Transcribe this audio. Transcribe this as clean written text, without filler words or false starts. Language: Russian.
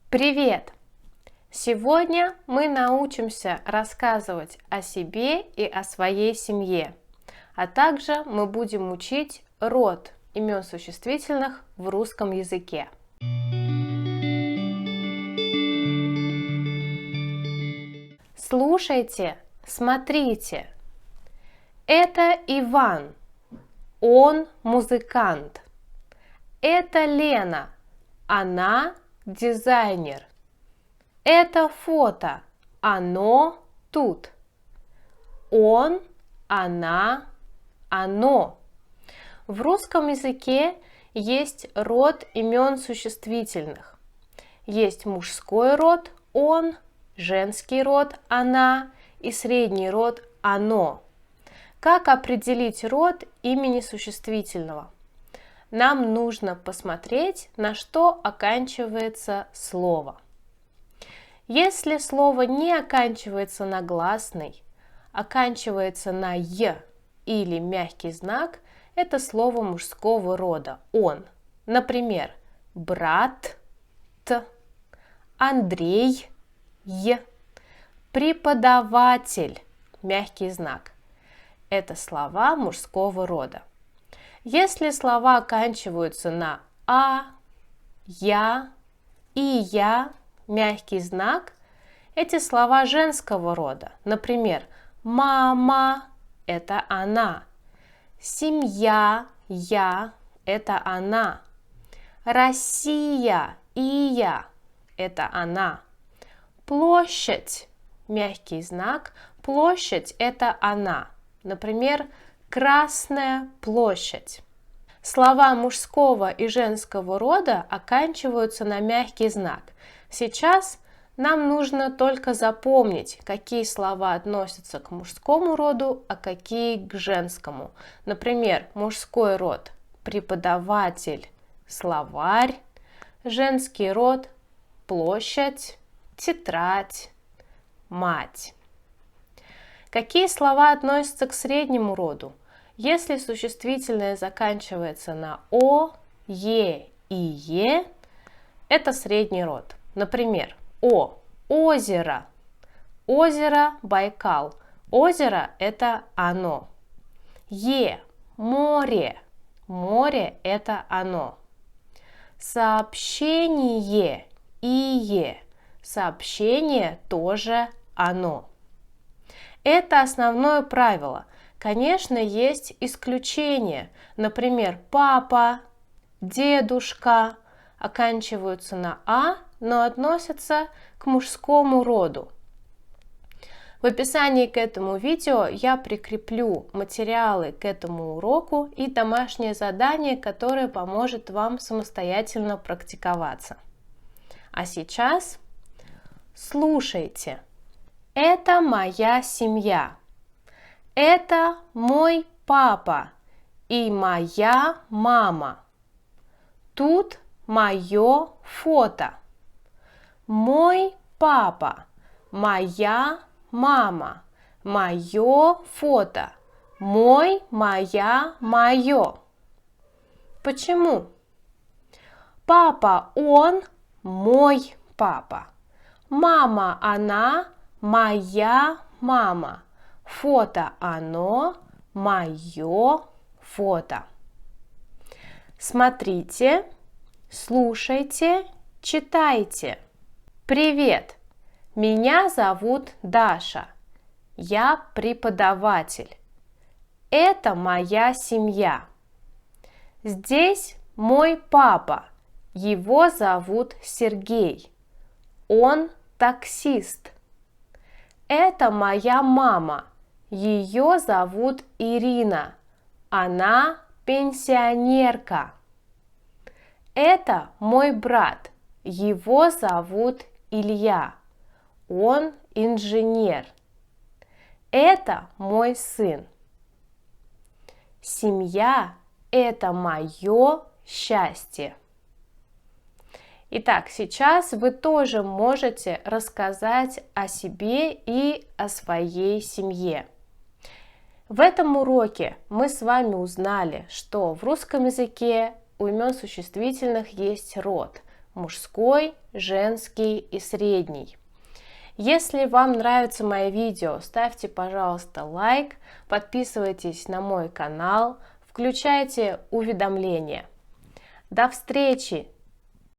Привет! Сегодня мы научимся рассказывать о себе и о своей семье, а также мы будем учить род имен существительных в русском языке. Слушайте, смотрите. Это Иван, он музыкант. Это Лена, она дизайнер. Это фото, оно тут. Он, она, оно. В русском языке есть род имен существительных. Есть мужской род он, женский род она и средний род оно. Как определить род имени существительного? Нам нужно посмотреть, на что оканчивается слово. Если слово не оканчивается на гласный, оканчивается на «й» или мягкий знак, это слово мужского рода «он». Например, брат – т, Андрей – й, преподаватель – мягкий знак. Это слова мужского рода. Если слова оканчиваются на «а», «я» и «я», мягкий знак, эти слова женского рода. Например, мама – это она, семья, я – это она, Россия, ия – это она, площадь, мягкий знак, площадь – это она. Например, Красная площадь. Слова мужского и женского рода оканчиваются на мягкий знак. Сейчас нам нужно только запомнить, какие слова относятся к мужскому роду, а какие к женскому. Например, мужской род – преподаватель, словарь, женский род – площадь, тетрадь, мать. Какие слова относятся к среднему роду? Если существительное заканчивается на «о», «е» и «е», это средний род. Например, «о» – озеро, озеро Байкал, озеро – это оно. «Е» – море, море – это оно. Сообщение – ие, сообщение тоже оно. Это основное правило. Конечно, есть исключения. Например, папа, дедушка оканчиваются на «а», но относятся к мужскому роду. В описании к этому видео я прикреплю материалы к этому уроку и домашнее задание, которое поможет вам самостоятельно практиковаться. А сейчас слушайте. Это моя семья. Это мой папа и моя мама. Тут мое фото. Мой папа, моя мама, мое фото. Мой, моя, мое. Почему? Папа, он, мой папа. Мама, она, моя мама. Фото оно, мое фото. Смотрите, слушайте, читайте. Привет, меня зовут Даша. Я преподаватель. Это моя семья. Здесь мой папа. Его зовут Сергей. Он таксист. Это моя мама. Ее зовут Ирина. Она пенсионерка. Это мой брат. Его зовут Илья. Он инженер. Это мой сын. Семья – это мое счастье. Итак, сейчас вы тоже можете рассказать о себе и о своей семье. В этом уроке мы с вами узнали, что в русском языке у имен существительных есть род мужской, женский и средний. Если вам нравятся мои видео, ставьте, пожалуйста, лайк, подписывайтесь на мой канал, включайте уведомления. До встречи!